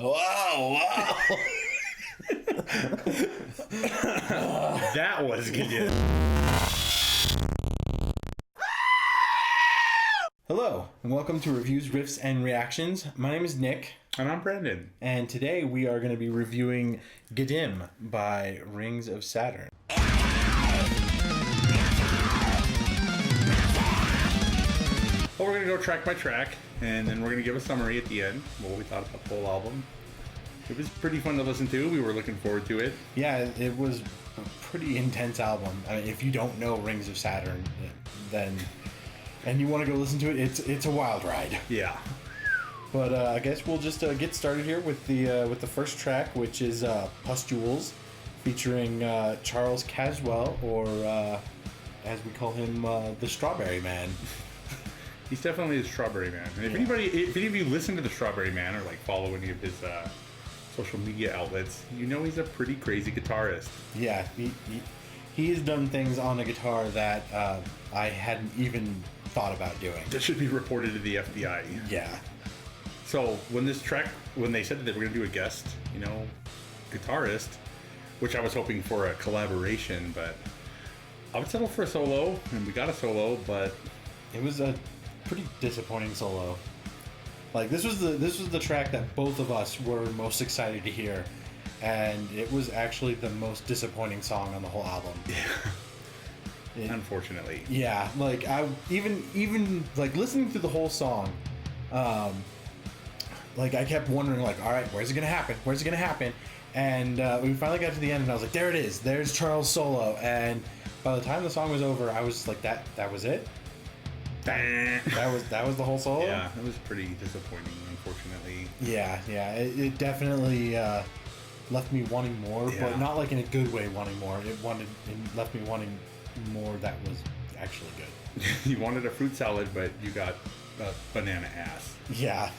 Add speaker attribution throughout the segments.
Speaker 1: Wow, wow.
Speaker 2: That was Gidim.
Speaker 1: Hello, and welcome to Reviews, Riffs, and Reactions. My name is Nick.
Speaker 2: And I'm Brandon.
Speaker 1: And today we are going to be reviewing Gidim by Rings of Saturn.
Speaker 2: Well, we're going to go track by track, and then we're going to give a summary at the end, what we thought about the whole album. It was pretty fun to listen to. We were looking forward to it.
Speaker 1: Yeah, it was a pretty intense album. I mean, if you don't know Rings of Saturn, then and you want to go listen to it, it's a wild ride.
Speaker 2: Yeah.
Speaker 1: But I guess we'll just get started here with the first track, which is Pustules, featuring Charles Caswell, or as we call him, the Strawberry Man.
Speaker 2: He's definitely the Strawberry Man. And if any of you listen to the Strawberry Man or like follow any of his social media outlets, you know he's a pretty crazy guitarist.
Speaker 1: Yeah, he has done things on a guitar that I hadn't even thought about doing.
Speaker 2: That should be reported to the FBI.
Speaker 1: Yeah.
Speaker 2: So when they said that they were going to do a guest, guitarist, which I was hoping for a collaboration, but I would settle for a solo, and we got a solo, but
Speaker 1: it was a pretty disappointing solo. Like this was the track that both of us were most excited to hear, and it was actually the most disappointing song on the whole album.
Speaker 2: Yeah. Unfortunately.
Speaker 1: Yeah, like I even like listening to the whole song, like I kept wondering, like, all right, where's it gonna happen? Where's it gonna happen? And we finally got to the end, and I was like, there it is. There's Charles' solo. And by the time the song was over, I was like, that was it. That was the whole solo.
Speaker 2: Yeah, it was pretty disappointing, unfortunately.
Speaker 1: Yeah, it definitely left me wanting more, but not like in a good way. Wanting more. It left me wanting more that was actually good.
Speaker 2: You wanted a fruit salad, but you got a banana ass.
Speaker 1: Yeah.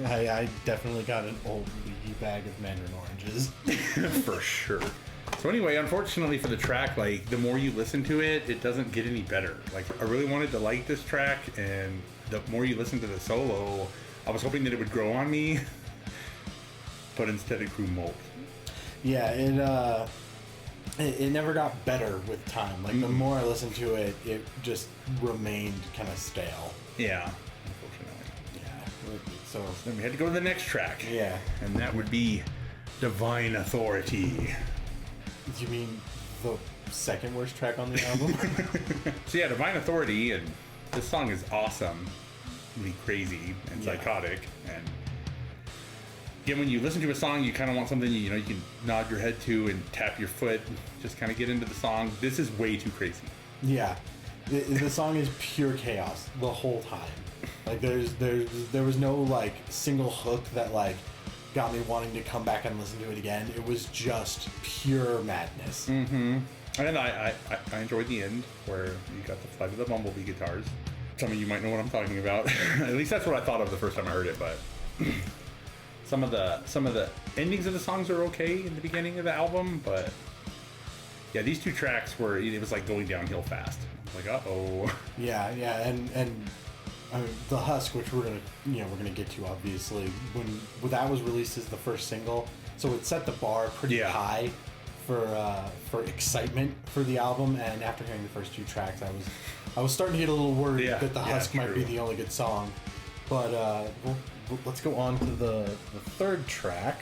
Speaker 1: I definitely got an old leaky bag of mandarin oranges.
Speaker 2: For sure. So anyway, unfortunately for the track, like, the more you listen to it, it doesn't get any better. Like, I really wanted to like this track, and the more you listen to the solo, I was hoping that it would grow on me, but instead it grew molt.
Speaker 1: Yeah, it never got better with time. Like, the more I listened to it, it just remained kind of stale.
Speaker 2: Yeah, unfortunately.
Speaker 1: Yeah. So
Speaker 2: then we had to go to the next track.
Speaker 1: Yeah.
Speaker 2: And that would be Divine Authority.
Speaker 1: You mean the second worst track on the album?
Speaker 2: So yeah, Divine Authority, and this song is awesome, really crazy and psychotic, and again, when you listen to a song, you kind of want something you can nod your head to and tap your foot, just kind of get into the song. This is way too crazy.
Speaker 1: Yeah, the song is pure chaos the whole time. Like there was no like single hook that like got me wanting to come back and listen to it again. It was just pure madness.
Speaker 2: Mm-hmm. And I enjoyed the end where you got the Flight of the Bumblebee guitars. Some of you might know what I'm talking about. At least that's what I thought of the first time I heard it. But some of the endings of the songs are okay in the beginning of the album. But yeah, these two tracks it was like going downhill fast. Like, uh-oh.
Speaker 1: Yeah, and I mean, the Husk, which we're gonna get to, obviously, when that was released as the first single, so it set the bar pretty high for excitement for the album. And after hearing the first two tracks, I was starting to get a little worried that the Husk might be the only good song. But let's go on to the third track,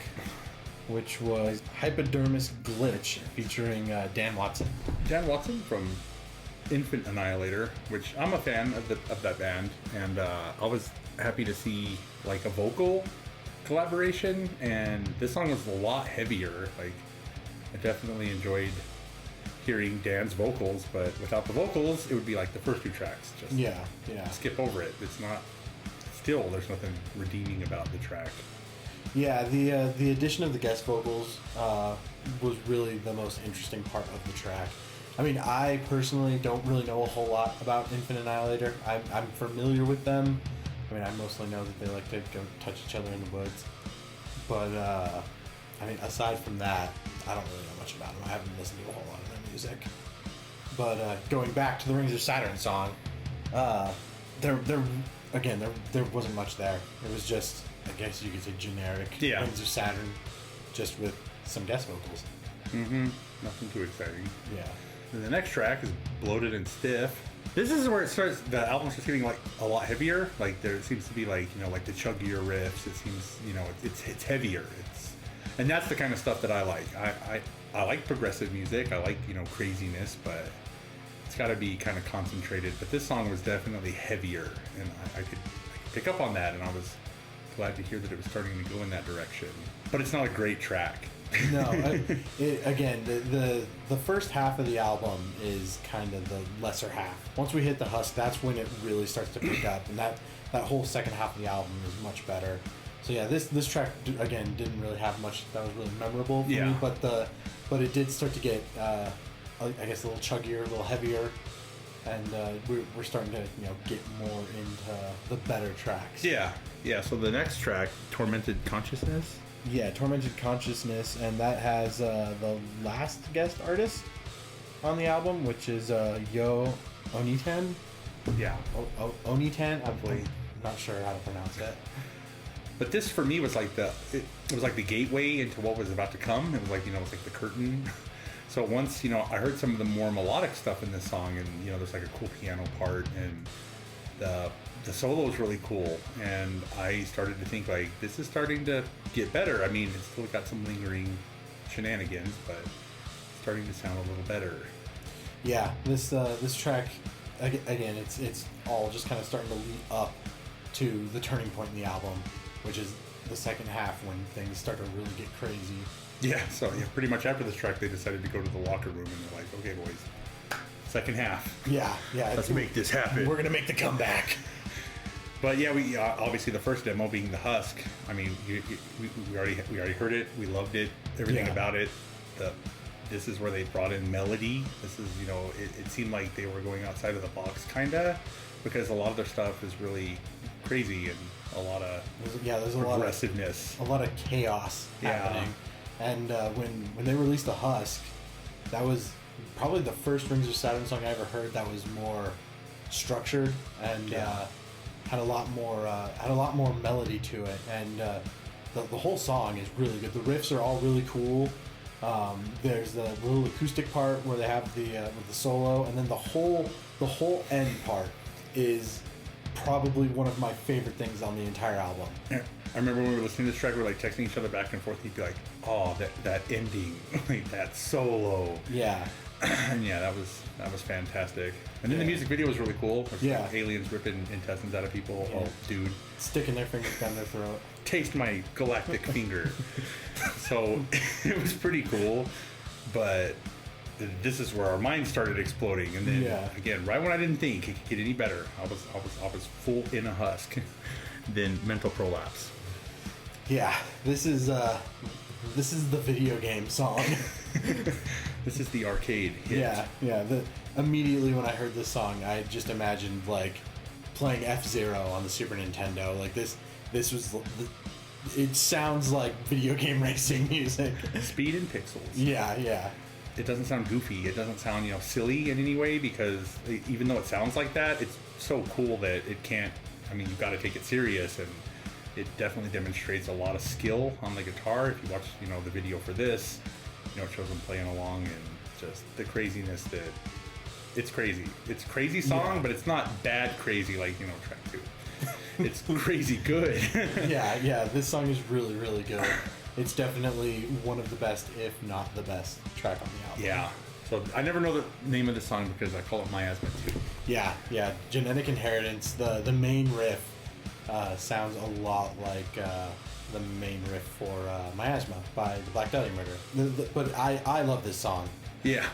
Speaker 1: which was Hypodermis Glitch, featuring Dan Watson.
Speaker 2: Dan Watson from Infant Annihilator, which I'm a fan of that band, and I was happy to see like a vocal collaboration, and this song was a lot heavier. Like, I definitely enjoyed hearing Dan's vocals, but without the vocals, it would be like the first two tracks. Just skip over it. It's not. Still, there's nothing redeeming about the track.
Speaker 1: Yeah, the addition of the guest vocals was really the most interesting part of the track. I mean, I personally don't really know a whole lot about Infant Annihilator. I'm familiar with them. I mean, I mostly know that they like to go touch each other in the woods. But, I mean, aside from that, I don't really know much about them. I haven't listened to a whole lot of their music. But going back to the Rings of Saturn song, they're again, there wasn't much there. It was just, I guess you could say, generic Rings of Saturn, just with some guest vocals.
Speaker 2: Mm-hmm. Nothing too exciting.
Speaker 1: Yeah.
Speaker 2: And the next track is Bloated and Stiff. This is where it starts. The album starts getting like a lot heavier. Like there seems to be like like the chuggier riffs. It seems it's heavier. And that's the kind of stuff that I like. I like progressive music. I like craziness, but it's got to be kind of concentrated. But this song was definitely heavier, and I could pick up on that. And I was glad to hear that it was starting to go in that direction. But it's not a great track.
Speaker 1: No, again, the first half of the album is kind of the lesser half. Once we hit the husk, that's when it really starts to pick up, and that whole second half of the album is much better. So yeah, this track again didn't really have much that was really memorable for me, but it did start to get I guess a little chuggier, a little heavier, and we're starting to get more into the better tracks.
Speaker 2: Yeah. So the next track, Tormented Consciousness.
Speaker 1: Yeah, Tormented Consciousness, and that has the last guest artist on the album, which is Yo Onitan.
Speaker 2: Yeah.
Speaker 1: Onitan? I'm not sure how to pronounce it.
Speaker 2: But this for me was like it was like the gateway into what was about to come. It was like it was like the curtain. So once I heard some of the more melodic stuff in this song, and there's like a cool piano part, and the solo is really cool, and I started to think like this is starting to get better. I mean, it's still got some lingering shenanigans, but it's starting to sound a little better.
Speaker 1: Yeah, this track again, it's all just kind of starting to lead up to the turning point in the album, which is the second half when things start to really get crazy.
Speaker 2: Yeah, so pretty much after this track, they decided to go to the locker room, and they're like, okay, boys, second half.
Speaker 1: Yeah.
Speaker 2: Let's make this happen.
Speaker 1: We're gonna make the comeback.
Speaker 2: But yeah, we obviously the first demo being the husk. I mean, we already heard it. We loved it. Everything about it. This is where they brought in melody. This is it seemed like they were going outside of the box kinda, because a lot of their stuff is really crazy and a lot of
Speaker 1: there's
Speaker 2: progressiveness,
Speaker 1: a lot of chaos happening. And when they released the husk, that was probably the first Rings of Saturn song I ever heard that was more structured and had a lot more melody to it, and the whole song is really good. The riffs are all really cool. There's the little acoustic part where they have with the solo, and then the whole end part is probably one of my favorite things on the entire album.
Speaker 2: Yeah. I remember when we were listening to this track, we were like texting each other back and forth. He'd be like, "Oh, that ending, like that solo."
Speaker 1: Yeah.
Speaker 2: And yeah, that was fantastic. And then the music video was really cool. There's like aliens ripping intestines out of people. Yeah. Oh, dude.
Speaker 1: Sticking their fingers down their throat.
Speaker 2: Taste my galactic finger. So it was pretty cool. But this is where our minds started exploding. And then again, right when I didn't think it could get any better, I was full in a husk. Then mental prolapse.
Speaker 1: Yeah, this is the video game song.
Speaker 2: This is the arcade hit.
Speaker 1: Yeah. Immediately when I heard this song, I just imagined like playing F-Zero on the Super Nintendo. Like this was. It sounds like video game racing music.
Speaker 2: Speed and pixels.
Speaker 1: Yeah.
Speaker 2: It doesn't sound goofy. It doesn't sound silly in any way, because even though it sounds like that, it's so cool that it can't. I mean, you've got to take it serious, and it definitely demonstrates a lot of skill on the guitar. If you watch, the video for this, it shows them playing along, and just the craziness that it's crazy. It's a crazy song, but it's not bad crazy like track 2. It's crazy good.
Speaker 1: Yeah. This song is really, really good. It's definitely one of the best, if not the best, track on the album.
Speaker 2: Yeah. So I never know the name of the song because I call it Miasma 2.
Speaker 1: Yeah. Genetic Inheritance. The main riff sounds a lot like the main riff for Miasma by the Black Dahlia Murder. But I love this song.
Speaker 2: Yeah.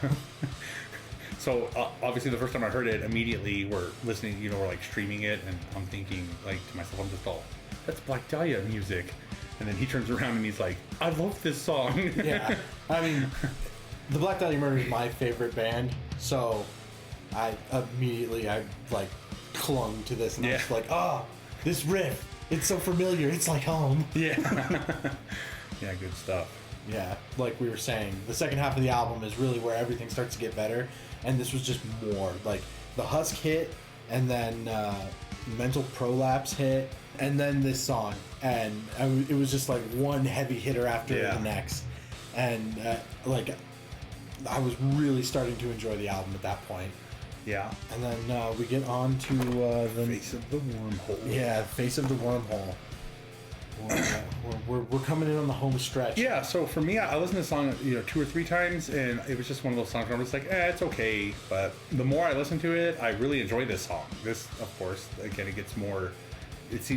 Speaker 2: So obviously the first time I heard it, immediately we're listening, we're like streaming it, and I'm thinking like to myself, I'm just all, that's Black Dahlia music. And then he turns around and he's like, I love this song.
Speaker 1: Yeah. I mean, the Black Dahlia Murder is my favorite band, so I like clung to this, and I was like, this riff, it's so familiar, it's like home.
Speaker 2: Yeah. Yeah, good stuff.
Speaker 1: Yeah, like we were saying, the second half of the album is really where everything starts to get better, and this was just more. Like, the husk hit, and then Mental Prolapse hit, and then this song, and it was just like one heavy hitter after the next, and like I was really starting to enjoy the album at that point.
Speaker 2: Yeah.
Speaker 1: And then we get on to the
Speaker 2: Face of the Wormhole.
Speaker 1: Yeah, Face of the Wormhole. We're coming in on the home stretch.
Speaker 2: Yeah, so for me, I listened to the song 2 or 3 times, and it was just one of those songs where I'm just like, it's okay. But the more I listen to it, I really enjoy this song. This, of course, again, it gets more. It's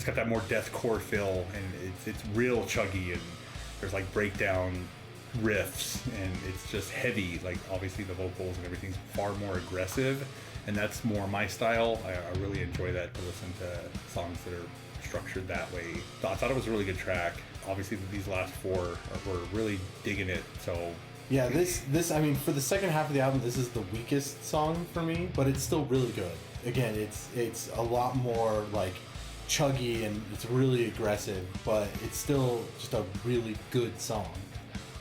Speaker 2: got that more deathcore feel, and it's real chuggy, and there's like breakdown riffs, and it's just heavy. Like obviously the vocals and everything's far more aggressive, and that's more my style. I really enjoy that, to listen to songs that are structured that way. I thought it was a really good track. Obviously these last 4 were really digging it. So
Speaker 1: yeah, this I mean, for the second half of the album, this is the weakest song for me, but it's still really good. Again, it's a lot more like chuggy, and it's really aggressive, but it's still just a really good song.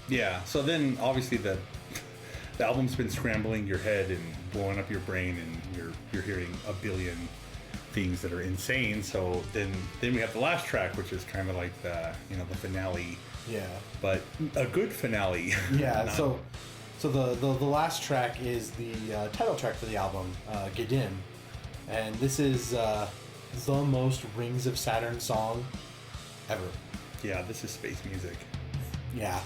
Speaker 2: Yeah, so then obviously the album's been scrambling your head and blowing up your brain, and you're hearing a billion things that are insane. So then we have the last track, which is kind of like the the finale.
Speaker 1: Yeah.
Speaker 2: But a good finale.
Speaker 1: Yeah. So the last track is the title track for the album, Gidim, and this is the most Rings of Saturn song ever.
Speaker 2: Yeah, this is space music.
Speaker 1: Yeah.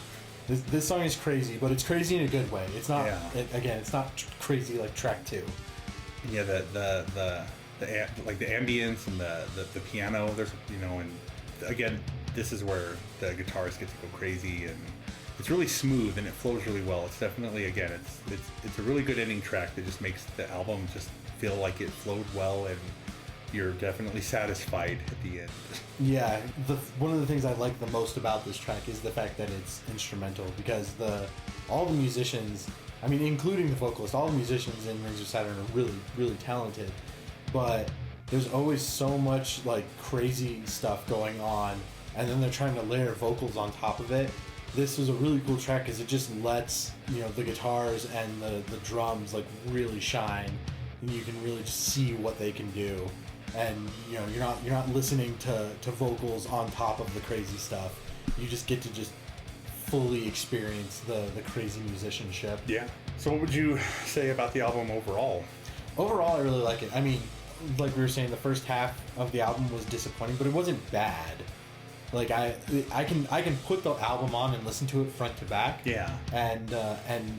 Speaker 1: This song is crazy, but it's crazy in a good way. It's not.
Speaker 2: Yeah.
Speaker 1: It's not crazy like track 2.
Speaker 2: Yeah, the ambience and the piano. There's and again, this is where the guitarist gets to go crazy, and it's really smooth and it flows really well. It's definitely, again, it's a really good ending track that just makes the album just feel like it flowed well, and you're definitely satisfied at the end.
Speaker 1: Yeah, one of the things I like the most about this track is the fact that it's instrumental, because all the musicians, I mean, including the vocalist, all the musicians in Rings of Saturn are really, really talented, but there's always so much like crazy stuff going on, and then they're trying to layer vocals on top of it. This was a really cool track because it just lets the guitars and the drums like really shine, and you can really just see what they can do. And you're not listening to vocals on top of the crazy stuff. You just get to just fully experience the crazy musicianship.
Speaker 2: Yeah. So what would you say about the album overall?
Speaker 1: Overall, I really like it. I mean, like we were saying, the first half of the album was disappointing, but it wasn't bad. Like I can put the album on and listen to it front to back.
Speaker 2: Yeah.
Speaker 1: And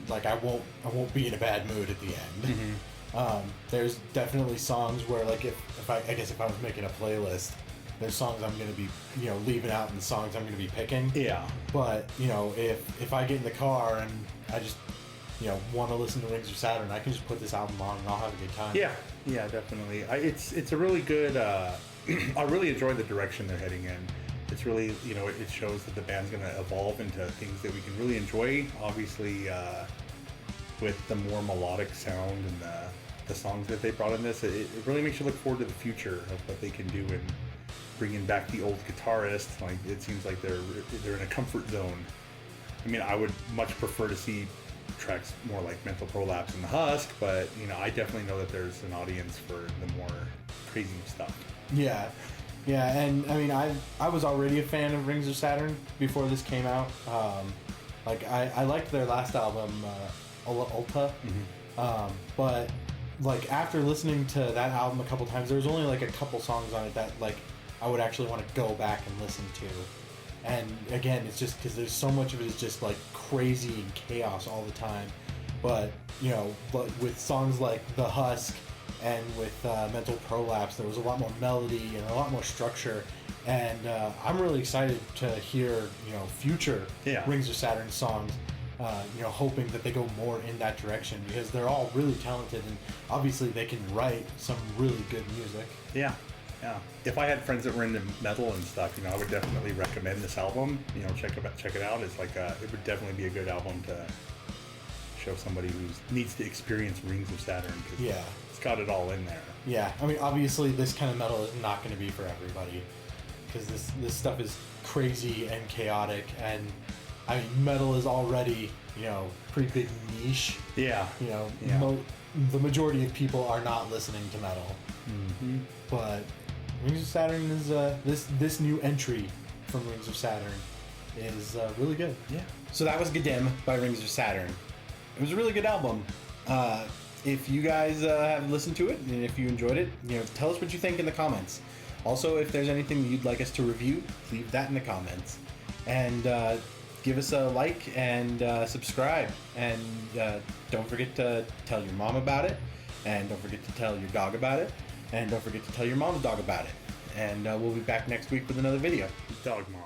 Speaker 1: like I won't be in a bad mood at the end.
Speaker 2: Mm-hmm.
Speaker 1: There's definitely songs where, like, if I was making a playlist, there's songs I'm going to be leaving out, and songs I'm going to be picking.
Speaker 2: Yeah.
Speaker 1: But if I get in the car and I just want to listen to Rings of Saturn, I can just put this album on and I'll have a good time.
Speaker 2: Yeah, definitely. It's a really good. I really enjoy the direction they're heading in. It's really it shows that the band's going to evolve into things that we can really enjoy. Obviously, with the more melodic sound and the songs that they brought in this, it really makes you look forward to the future of what they can do, and bringing back the old guitarist. Like, it seems like they're in a comfort zone. I mean, I would much prefer to see tracks more like Mental Prolapse and The Husk, but I definitely know that there's an audience for the more crazy stuff.
Speaker 1: Yeah, and I mean, I was already a fan of Rings of Saturn before this came out. Like I liked their last album, Ulta, but like after listening to that album a couple times, there was only like a couple songs on it that like I would actually want to go back and listen to. And again, it's just because there's so much of it is just like crazy and chaos all the time. But but with songs like The Husk and with Mental Prolapse, there was a lot more melody and a lot more structure. And I'm really excited to hear future Rings of Saturn songs. Hoping that they go more in that direction, because they're all really talented, and obviously they can write some really good music.
Speaker 2: Yeah. If I had friends that were into metal and stuff, I would definitely recommend this album. Check it out. It's like it would definitely be a good album to show somebody who needs to experience Rings of Saturn, because it's got it all in there.
Speaker 1: Yeah, I mean, obviously this kind of metal is not going to be for everybody, because this stuff is crazy and chaotic, and I mean, metal is already, pretty big niche.
Speaker 2: Yeah.
Speaker 1: the majority of people are not listening to metal.
Speaker 2: Mm-hmm.
Speaker 1: But Rings of Saturn is this new entry from Rings of Saturn is really good.
Speaker 3: Yeah. So that was Gidim by Rings of Saturn. It was a really good album. If you guys have listened to it and if you enjoyed it, tell us what you think in the comments. Also, if there's anything you'd like us to review, leave that in the comments. And give us a like and subscribe. And don't forget to tell your mom about it. And don't forget to tell your dog about it. And don't forget to tell your mom's dog about it. And we'll be back next week with another video.
Speaker 2: Dog mom.